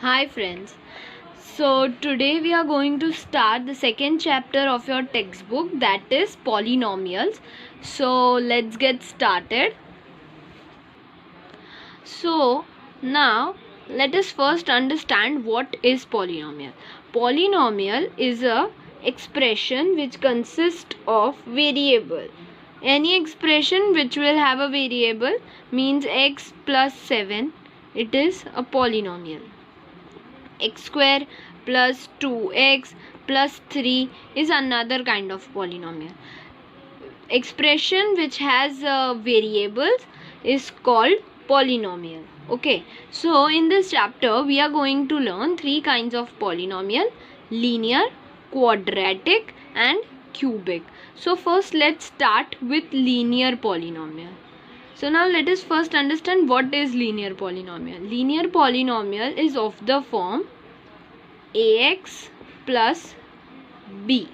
Hi friends. So today we are going to start the second chapter of your textbook, that is polynomials. So let's get started. So now let us first understand what is polynomial. Polynomial is a expression which consists of variable. Any expression which will have a variable means x plus 7. It is a polynomial. X square plus 2x plus 3 is another kind of polynomial. Expression which has variables is called polynomial. Okay, so in this chapter we are going to learn three kinds of polynomial: linear, quadratic and cubic. So first let's start with linear polynomial. So now let us first understand what is linear polynomial. Linear polynomial is of the form ax plus b.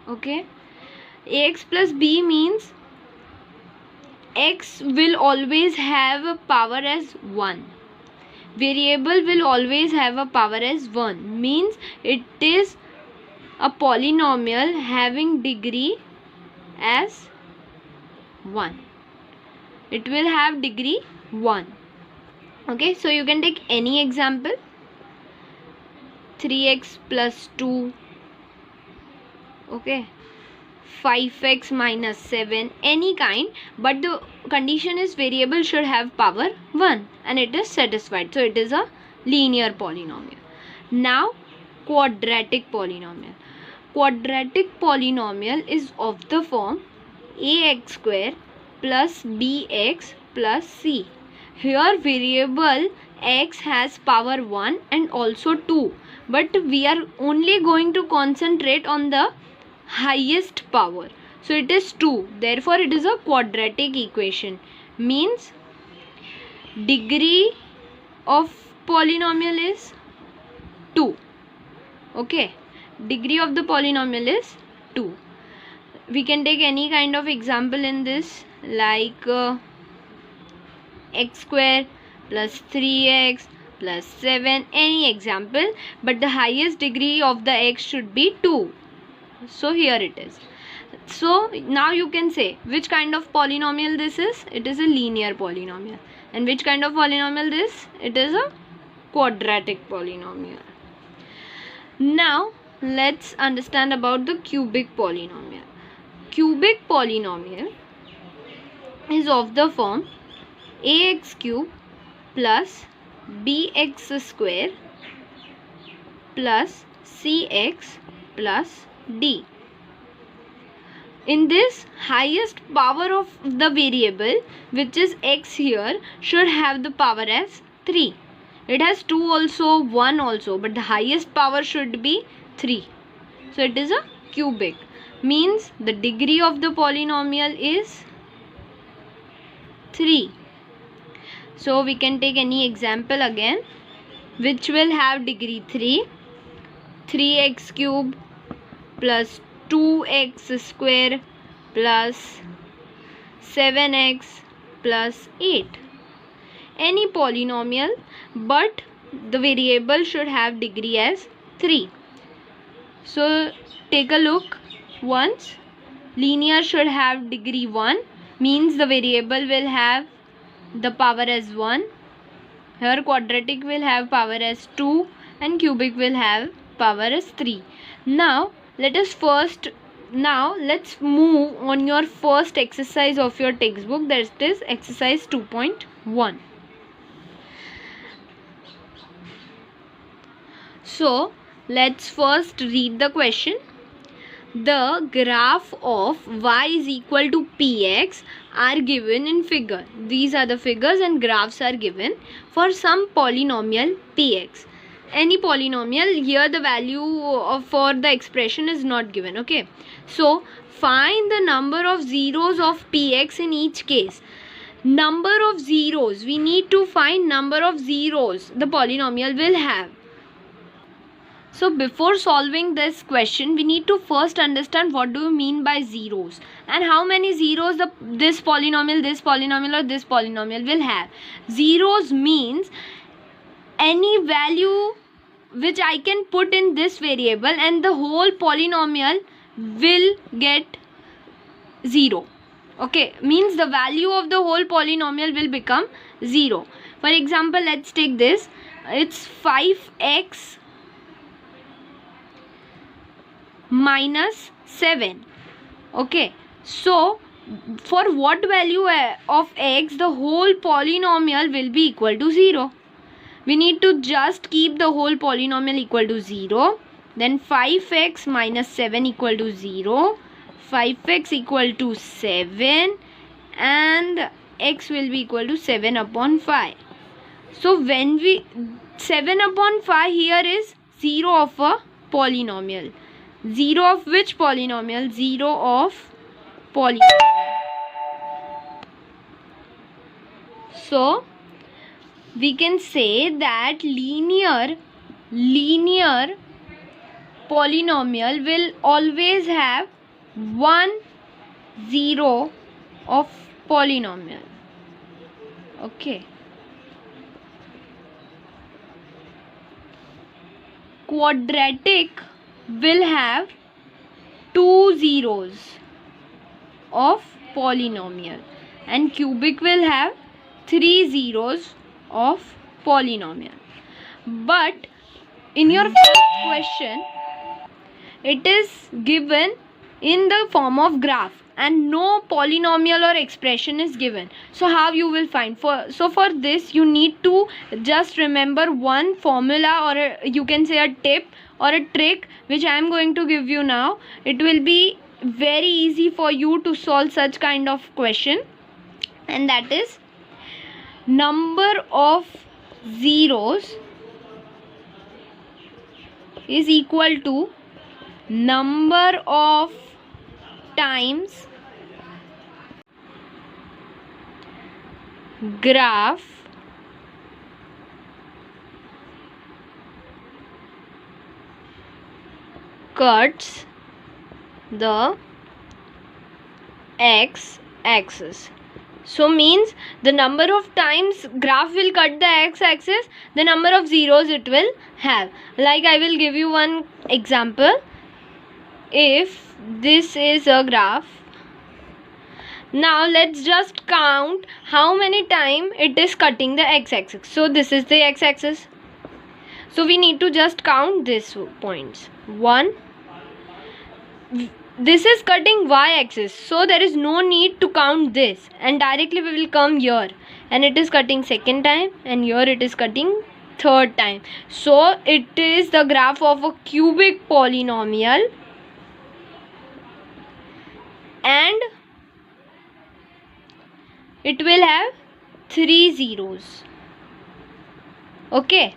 Okay, ax plus b means x will always have a power as 1. Variable will always have a power as 1, means it is a polynomial having degree as 1. It will have degree 1. Okay, so you can take any example: 3x plus 2, okay, 5x minus 7, any kind, but the condition is variable should have power 1 and it is satisfied, so it is a linear polynomial. Now quadratic polynomial. Quadratic polynomial is of the form ax square plus bx plus c. Here variable x has power 1 and also 2, but we are only going to concentrate on the highest power, so it is 2, therefore it is a quadratic equation, means degree of polynomial is 2. Okay, degree of the polynomial is 2. We can take any kind of example in this, like x square plus 3x plus 7, any example, but the highest degree of the x should be 2. So here it is. So now you can say which kind of polynomial this is. It is a linear polynomial. And which kind of polynomial this? It is a quadratic polynomial. Now let's understand about the cubic polynomial. Cubic polynomial is of the form ax cube plus bx square plus cx plus d. In this, highest power of the variable, which is x here, should have the power as 3. It has 2 also, 1 also, but the highest power should be 3. So it is a cubic, means the degree of the polynomial is 3. So we can take any example again which will have degree 3. 3x cube plus 2x square plus 7x plus 8. Any polynomial, but the variable should have degree as 3. So take a look once. Linear should have degree 1, means the variable will have the power as 1. Here quadratic will have power as 2 and cubic will have power as 3. Now let's move on your first exercise of your textbook, that is exercise 2.1. So let's first read the question. The graph of y is equal to px are given in figure. These are the figures and graphs are given for some polynomial px. Any polynomial, here the value for the expression is not given. Okay, so find the number of zeros of px in each case. Number of zeros, we need to find number of zeros the polynomial will have. So before solving this question, we need to first understand what do you mean by zeros and how many zeros this polynomial or this polynomial will have. Zeros means any value which I can put in this variable, and the whole polynomial will get 0. Okay, means the value of the whole polynomial will become 0. For example, let's take this. It's 5x minus 7. Okay, so for what value of x the whole polynomial will be equal to 0? We need to just keep the whole polynomial equal to 0. Then 5x minus 7 equal to 0. 5x equal to 7. And x will be equal to 7 upon 5. So when we 7 upon 5 here is 0 of a polynomial. 0 of which polynomial? 0 of polynomial. So we can say that linear polynomial will always have 1 0 of polynomial. Okay. Quadratic will have 2 zeros of polynomial, and cubic will have 3 zeros of polynomial. But in your first question it is given in the form of graph and no polynomial or expression is given. So how you will find? For this you need to just remember one formula, or you can say a tip or a trick which I am going to give you now. It will be very easy for you to solve such kind of question, and that is number of zeros is equal to number of times graph cuts the x-axis. So means the number of times graph will cut the x-axis, the number of zeros it will have. Like I will give you one example. If this is a graph, now let's just count how many times it is cutting the x-axis. So this is the x-axis. So we need to just count these points. 1. This is cutting y-axis, so there is no need to count this, and directly we will come here, and it is cutting second time, and here it is cutting third time. So it is the graph of a cubic polynomial, and it will have 3 zeros. Okay,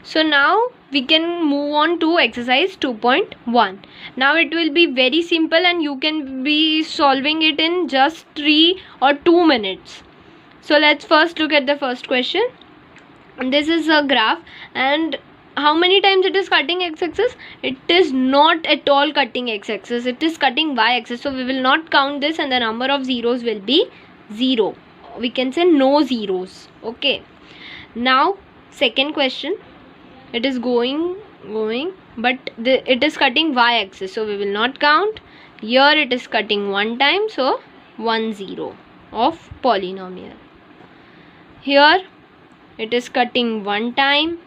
so now we can move on to exercise 2.1. Now it will be very simple and you can be solving it in just 3 or 2 minutes. So let's first look at the first question. This is a graph, and how many times it is cutting x-axis? It is not at all cutting x-axis, it is cutting y-axis. So we will not count this, and the number of zeros will be 0. We can say no zeros. Okay. Now second question. It is going, but it is cutting y-axis, so we will not count. Here it is cutting one time, so 1 0 of polynomial. Here it is cutting one time,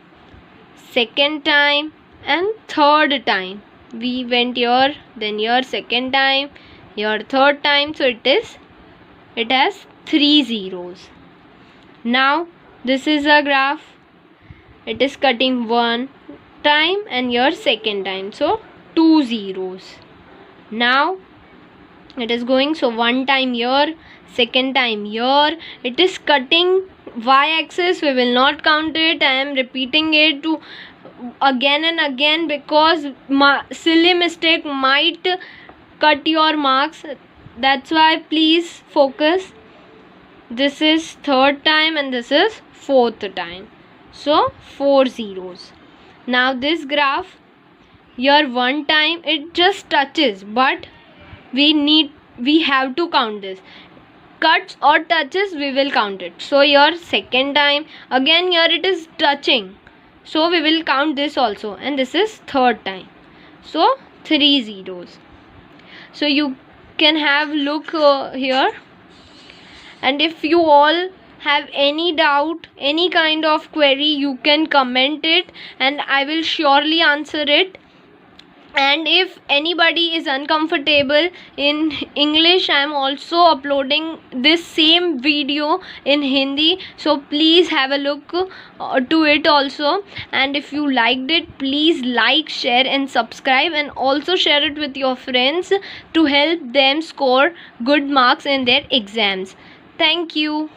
second time, and third time. We went here, then here second time, here third time, so it has 3 zeros. Now this is a graph. It is cutting one time and here second time, so 2 zeros. Now it is going, so one time here, second time here. It is cutting y-axis, we will not count it. I am repeating it to again and again because silly mistake might cut your marks. That's why please focus. This is third time and this is fourth time. So 4 zeros. Now this graph, here one time it just touches, but we have to count this. cuts or touches, we will count it. So here second time, again here it is touching, so we will count this also, and this is third time, so 3 zeros. So you can have look here, and if you all have any doubt, any kind of query, you can comment it and I will surely answer it. And if anybody is uncomfortable in English, I am also uploading this same video in Hindi, so please have a look to it also. And if you liked it, please like, share and subscribe, and also share it with your friends to help them score good marks in their exams. Thank you.